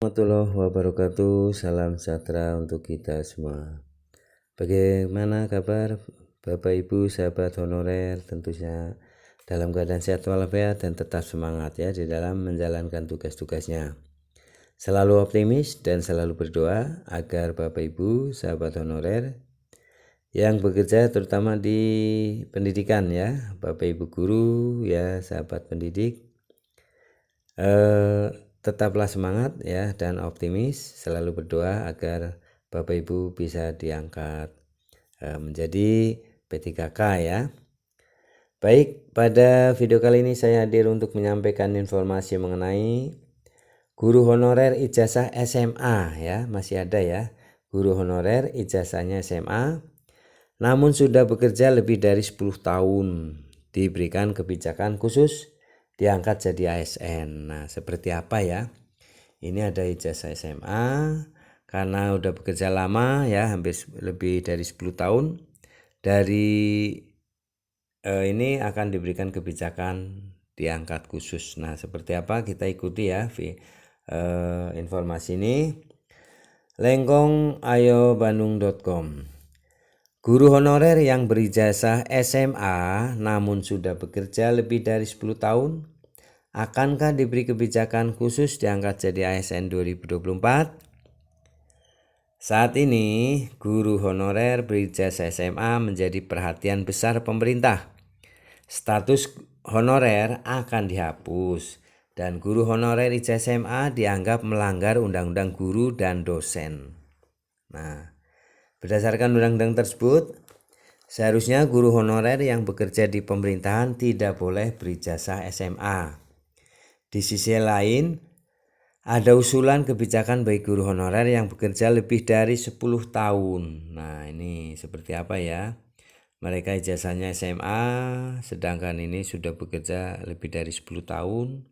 Warahmatullahi wabarakatuh. Salam sejahtera untuk kita semua. Bagaimana kabar Bapak Ibu sahabat honorer? Tentunya dalam keadaan sehat walafiat dan tetap semangat ya di dalam menjalankan tugas-tugasnya. Selalu optimis dan selalu berdoa agar Bapak Ibu sahabat honorer yang bekerja terutama di pendidikan ya, Bapak Ibu guru ya, sahabat pendidik, tetaplah semangat ya dan optimis, selalu berdoa agar Bapak Ibu bisa diangkat menjadi P3K ya. Baik, pada video kali ini saya hadir untuk menyampaikan informasi mengenai guru honorer ijazah SMA ya, masih ada ya. Guru honorer ijazahnya SMA namun sudah bekerja lebih dari 10 tahun, diberikan kebijakan khusus diangkat jadi ASN. Nah, seperti apa ya? Ini ada ijazah SMA karena udah bekerja lama ya, hampir lebih dari 10 tahun. Dari ini akan diberikan kebijakan diangkat khusus. Nah, seperti apa? Kita ikuti ya informasi ini. lengkongayobandung.com. Guru honorer yang berijazah SMA namun sudah bekerja lebih dari 10 tahun, akankah diberi kebijakan khusus diangkat jadi ASN 2024? Saat ini, guru honorer berijazah SMA menjadi perhatian besar pemerintah. Status honorer akan dihapus dan guru honorer ijazah SMA dianggap melanggar Undang-Undang Guru dan Dosen. Nah, berdasarkan undang-undang tersebut, seharusnya guru honorer yang bekerja di pemerintahan tidak boleh berijazah SMA. Di sisi lain, ada usulan kebijakan bagi guru honorer yang bekerja lebih dari 10 tahun. Nah, ini seperti apa ya? Mereka ijazahnya SMA, sedangkan ini sudah bekerja lebih dari 10 tahun.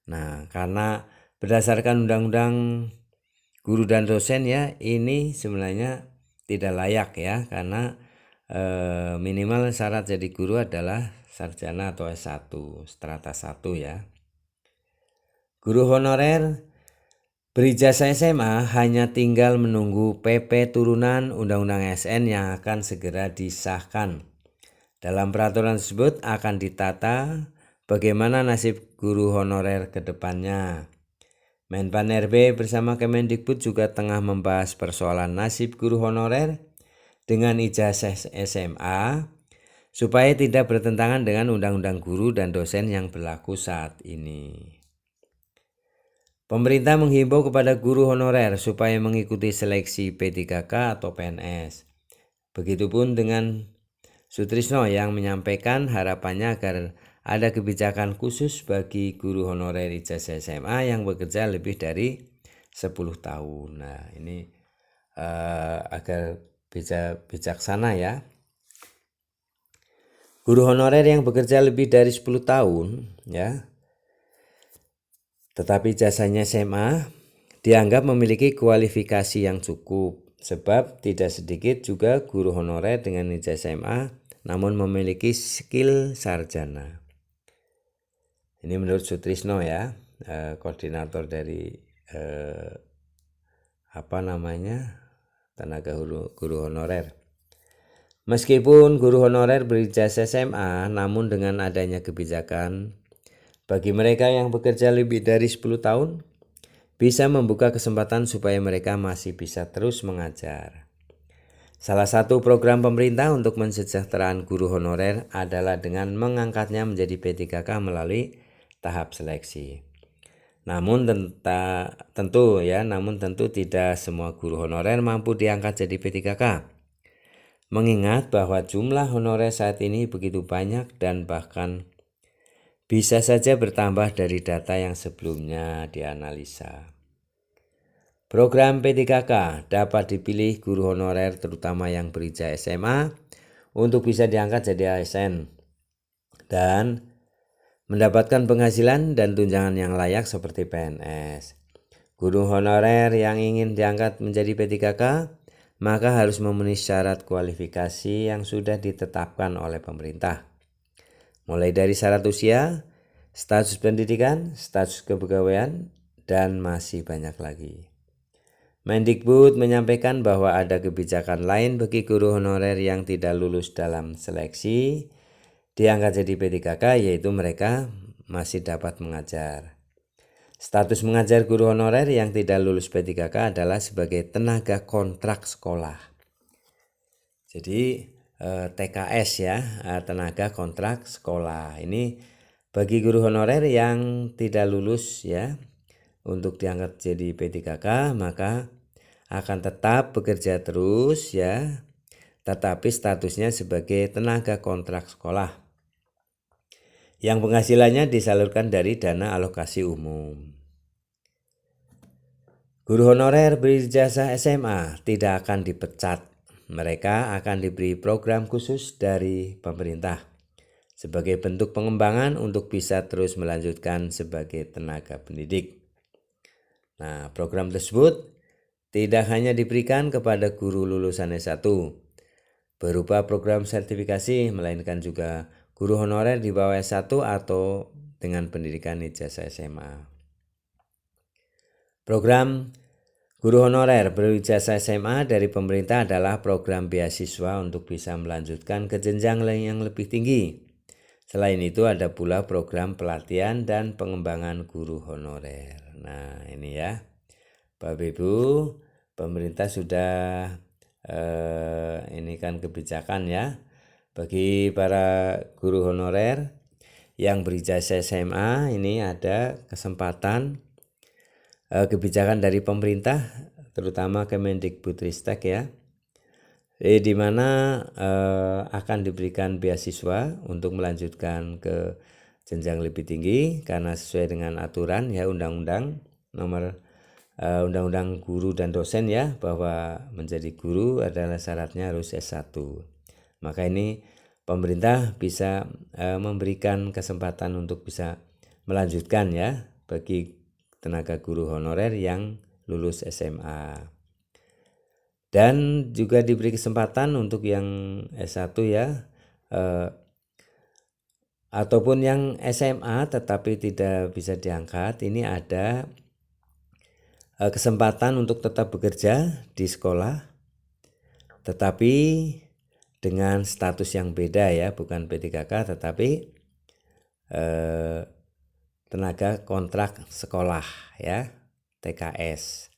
Nah, karena berdasarkan undang-undang guru dan dosen ya, ini sebenarnya tidak layak ya, karena minimal syarat jadi guru adalah sarjana atau S1, strata 1 ya. Guru honorer berijazah SMA hanya tinggal menunggu PP turunan Undang-Undang ASN yang akan segera disahkan. Dalam peraturan tersebut akan ditata bagaimana nasib guru honorer ke depannya. Menpan RB bersama Kemendikbud juga tengah membahas persoalan nasib guru honorer dengan ijazah SMA supaya tidak bertentangan dengan Undang-Undang Guru dan Dosen yang berlaku saat ini. Pemerintah menghimbau kepada guru honorer supaya mengikuti seleksi P3K atau PNS. Begitupun dengan Sutrisno yang menyampaikan harapannya agar ada kebijakan khusus bagi guru honorer ijazah SMA yang bekerja lebih dari 10 tahun. Nah, ini agar bijaksana ya. Guru honorer yang bekerja lebih dari 10 tahun ya, tetapi ijazahnya SMA dianggap memiliki kualifikasi yang cukup, sebab tidak sedikit juga guru honorer dengan ijazah SMA namun memiliki skill sarjana. Ini menurut Sutrisno ya, koordinator dari tenaga guru honorer. Meskipun guru honorer berijazah SMA, namun dengan adanya kebijakan bagi mereka yang bekerja lebih dari 10 tahun, bisa membuka kesempatan supaya mereka masih bisa terus mengajar. Salah satu program pemerintah untuk mensejahteraan guru honorer adalah dengan mengangkatnya menjadi P3K melalui tahap seleksi. Namun tentu tidak semua guru honorer mampu diangkat jadi P3K. Mengingat bahwa jumlah honorer saat ini begitu banyak dan bahkan bisa saja bertambah dari data yang sebelumnya dianalisa. Program P3K dapat dipilih guru honorer terutama yang berijazah SMA untuk bisa diangkat jadi ASN dan mendapatkan penghasilan dan tunjangan yang layak seperti PNS. Guru honorer yang ingin diangkat menjadi P3K maka harus memenuhi syarat kualifikasi yang sudah ditetapkan oleh pemerintah. Mulai dari syarat usia, status pendidikan, status kepegawaian, dan masih banyak lagi. Mendikbud menyampaikan bahwa ada kebijakan lain bagi guru honorer yang tidak lulus dalam seleksi diangkat jadi P3K, yaitu mereka masih dapat mengajar. Status mengajar guru honorer yang tidak lulus P3K adalah sebagai tenaga kontrak sekolah. Jadi TKS ya, tenaga kontrak sekolah. Ini bagi guru honorer yang tidak lulus ya, untuk diangkat jadi P3K maka akan tetap bekerja terus ya, tetapi statusnya sebagai tenaga kontrak sekolah yang penghasilannya disalurkan dari dana alokasi umum. Guru honorer berijazah SMA tidak akan dipecat. Mereka akan diberi program khusus dari pemerintah sebagai bentuk pengembangan untuk bisa terus melanjutkan sebagai tenaga pendidik. Nah, program tersebut tidak hanya diberikan kepada guru lulusan S1 berupa program sertifikasi, melainkan juga guru honorer di bawah S1 atau dengan pendidikan ijazah SMA. Program guru honorer berijazah SMA dari pemerintah adalah program beasiswa untuk bisa melanjutkan ke jenjang yang lebih tinggi. Selain itu ada pula program pelatihan dan pengembangan guru honorer. Nah ini ya Bapak Ibu, pemerintah sudah ini kan kebijakan ya bagi para guru honorer yang berijazah SMA. Ini ada kesempatan kebijakan dari pemerintah, terutama Kemendikbudristek ya, di mana akan diberikan beasiswa untuk melanjutkan ke jenjang lebih tinggi karena sesuai dengan aturan ya undang-undang nomor undang-undang guru dan dosen ya, bahwa menjadi guru adalah syaratnya harus S1. Maka ini pemerintah bisa memberikan kesempatan untuk bisa melanjutkan ya bagi tenaga guru honorer yang lulus SMA. Dan juga diberi kesempatan untuk yang S1 ya, ataupun yang SMA tetapi tidak bisa diangkat. Ini ada kesempatan untuk tetap bekerja di sekolah, tetapi dengan status yang beda ya, bukan P3K tetapi tenaga kontrak sekolah ya, TKS.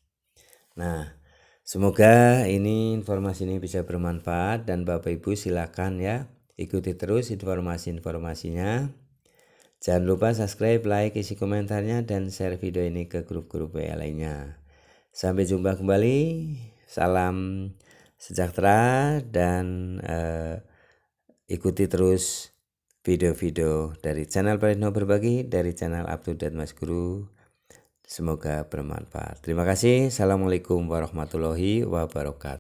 Nah, semoga informasi ini bisa bermanfaat dan Bapak Ibu silakan ya ikuti terus informasi-informasinya. Jangan lupa subscribe, like, isi komentarnya dan share video ini ke grup-grup WA lainnya. Sampai jumpa kembali. Salam sejahtera dan ikuti terus video-video dari channel Praitno Berbagi, dari channel Up to Date Mas Guru. Semoga bermanfaat. Terima kasih. Assalamualaikum warahmatullahi wabarakatuh.